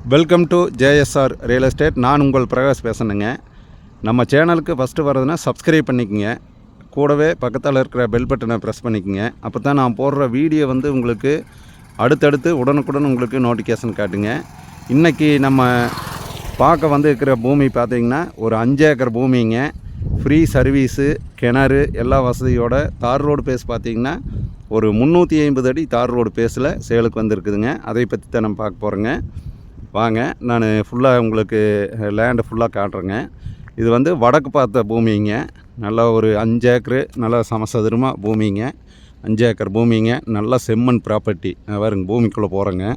Welcome to JSR real estate. நான் உங்கள் பிரகாஷ் பேசணுங்க. நம்ம சேனலுக்கு ஃபஸ்ட்டு வர்றதுன்னா சப்ஸ்கிரைப் பண்ணிக்கோங்க. கூடவே பக்கத்தில் இருக்கிற பெல் பட்டனை ப்ரெஸ் பண்ணிக்கோங்க. அப்போ தான் நான் போடுற வீடியோ உங்களுக்கு அடுத்தடுத்து உடனுக்குடன் உங்களுக்கு நோட்டிஃபிகேஷன் காட்டுங்க. இன்றைக்கி நம்ம பார்க்க இருக்கிற பூமி பார்த்திங்கன்னா ஒரு 5 ஏக்கர் பூமிங்க. ஃப்ரீ சர்வீஸு, கிணறு எல்லா வசதியோட தார் ரோடு பேஸ் பார்த்திங்கன்னா ஒரு 350 அடி தார் ரோடு பேஸில் சேலுக்கு வந்திருக்குதுங்க. அதை பற்றி தான் நம்ம பார்க்க போகிறோங்க. வாங்க, நான் ஃபுல்லாக உங்களுக்கு லேண்டு ஃபுல்லாக காட்டுறேங்க. இது வடக்கு பார்த்த பூமிங்க. நல்லா ஒரு 5 ஏக்கரு நல்லா சமசதுரமாக பூமிங்க. 5 ஏக்கர் பூமிங்க. நல்லா செம்மண் ப்ராப்பர்ட்டி. பாருங்க, பூமிக்குள்ளே போகிறேங்க.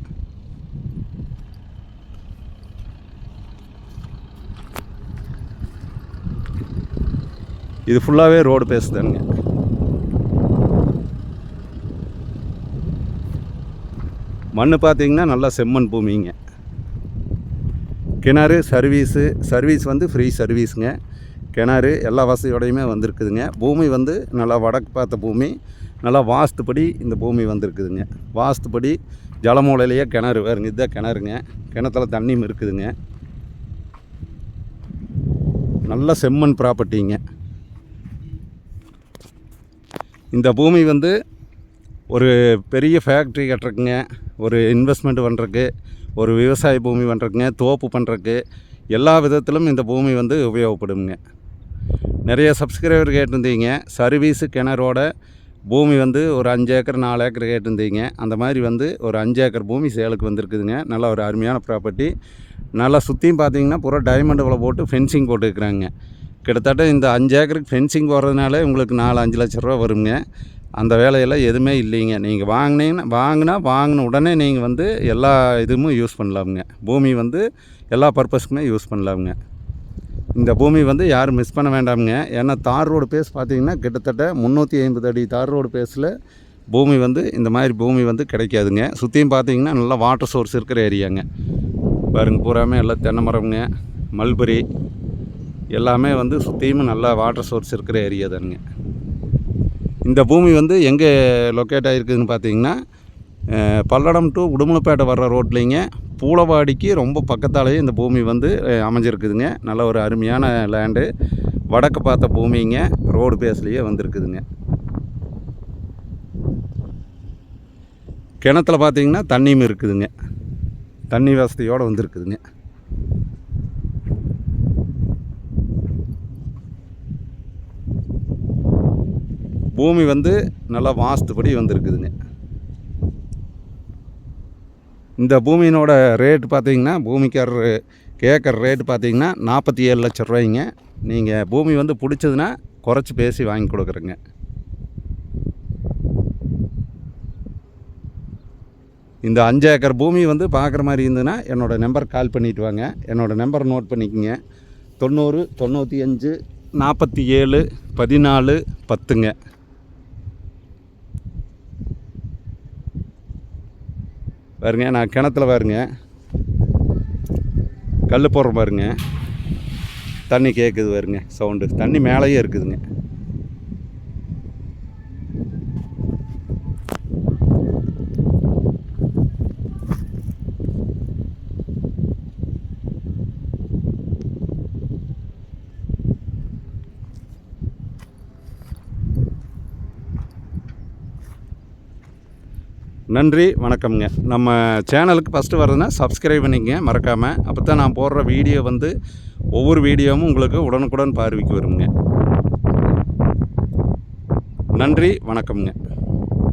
இது ஃபுல்லாகவே ரோடு பேசுதானுங்க. மண் பார்த்திங்கன்னா நல்லா செம்மண் பூமிங்க. கிணறு சர்வீஸ் ஃப்ரீ சர்வீஸுங்க. கிணறு எல்லா வசதியோடையுமே வந்திருக்குதுங்க. பூமி நல்லா வடக்கு பார்த்த பூமி. நல்லா வாஸ்துப்படி இந்த பூமி வந்திருக்குதுங்க. வாஸ்துப்படி ஜலமூலையிலேயே கிணறு வருங்க. இதுதான் கிணறுங்க. கிணத்துல தண்ணியும் இருக்குதுங்க. நல்ல செம்மண் ப்ராப்பர்ட்டிங்க. இந்த பூமி ஒரு பெரிய ஃபேக்ட்ரி கட்டுறக்குங்க, ஒரு இன்வெஸ்ட்மெண்ட் பண்ணுறக்கு, ஒரு விவசாய பூமி பண்ணுறக்குங்க, தோப்பு பண்ணுறக்கு எல்லா விதத்திலும் இந்த பூமி உபயோகப்படுங்க. நிறைய சப்ஸ்கிரைபர் கேட்டிருந்தீங்க. சர்வீஸு கிணறோட பூமி ஒரு 5 ஏக்கர் 4 ஏக்கர் கேட்டிருந்தீங்க. அந்த மாதிரி ஒரு 5 ஏக்கர் பூமி சேலுக்கு வந்திருக்குதுங்க. நல்ல ஒரு அருமையான ப்ராப்பர்ட்டி. நல்லா சுற்றியும் பார்த்தீங்கன்னா பூரா டைமண்ட் வலை போட்டு ஃபென்சிங் போட்டுருக்குறாங்க. கிட்டத்தட்ட இந்த 5 ஏக்கருக்கு ஃபென்சிங் போடுறதுனால உங்களுக்கு 4-5 லட்ச ரூபா வருங்க. அந்த வேலையெல்லாம் எதுவுமே இல்லைங்க. நீங்கள் வாங்கின உடனே நீங்கள் எல்லா இதுவும் யூஸ் பண்ணலாமுங்க. பூமி எல்லா பர்பஸ்க்குமே யூஸ் பண்ணலாமுங்க. இந்த பூமி யாரும் மிஸ் பண்ண வேண்டாமுங்க. ஏன்னா தார் ரோடு பேஸ் பார்த்திங்கன்னா கிட்டத்தட்ட 350 அடி தார் ரோடு பேஸில் பூமி இந்த மாதிரி பூமி கிடைக்காதுங்க. சுற்றியும் பார்த்திங்கன்னா நல்லா வாட்டர் சோர்ஸ் இருக்கிற ஏரியாங்க. பாருங்க, பூராமே எல்லாம் தென்னை மரம்ங்க, மல்பரி எல்லாமே சுற்றியும் நல்லா வாட்டர் சோர்ஸ் இருக்கிற ஏரியா தானுங்க. இந்த பூமி எங்கே லொக்கேட் ஆகிருக்குதுன்னு பார்த்தீங்கன்னா பல்லடம் டு உடுமலைப்பேட்டை வர்ற ரோட்லேங்க, பூளவாடிக்கு ரொம்ப பக்கத்தாலேயே இந்த பூமி அமைஞ்சிருக்குதுங்க. நல்ல ஒரு அருமையான லேண்டு. வடக்கு பார்த்த பூமிங்க. ரோடு பேஸ்லேயே வந்திருக்குதுங்க. கிணத்துல பார்த்தீங்கன்னா தண்ணியும் இருக்குதுங்க. தண்ணி வசதியோடு வந்திருக்குதுங்க. பூமி நல்லா வாஸ்துப்படி வந்திருக்குதுங்க. இந்த பூமியினோட ரேட்டு பார்த்திங்கன்னா பூமிக்காரர் கேட்குற ரேட்டு பார்த்திங்கன்னா 47 லட்ச ரூபாய்ங்க. நீங்கள் பூமி பிடிச்சதுன்னா குறைச்சி பேசி வாங்கி கொடுக்குறேங்க. இந்த 5 ஏக்கர் பூமி பார்க்குற மாதிரி இருந்ததுன்னா என்னோடய நம்பர் கால் பண்ணிவிட்டு வாங்க. என்னோடய நம்பர் நோட் பண்ணிக்கோங்க. 90 95 47 14 10ங்க. பாருங்க, நான் கிணத்துல பாருங்க கல் போடுற பாருங்க, தண்ணி கேட்குது பாருங்க, சவுண்டு. தண்ணி மேலேயே இருக்குதுங்க. நன்றி, வணக்கம்ங்க. நம்ம சேனலுக்கு ஃபஸ்ட்டு வர்றதுன்னா சப்ஸ்கிரைப் பண்ணிக்கங்க மறக்காமல். அப்போ தான் நான் போடுற வீடியோ ஒவ்வொரு வீடியோவும் உங்களுக்கு உடனுக்குடன் பார்வைக்கு வருங்க. நன்றி, வணக்கம்ங்க.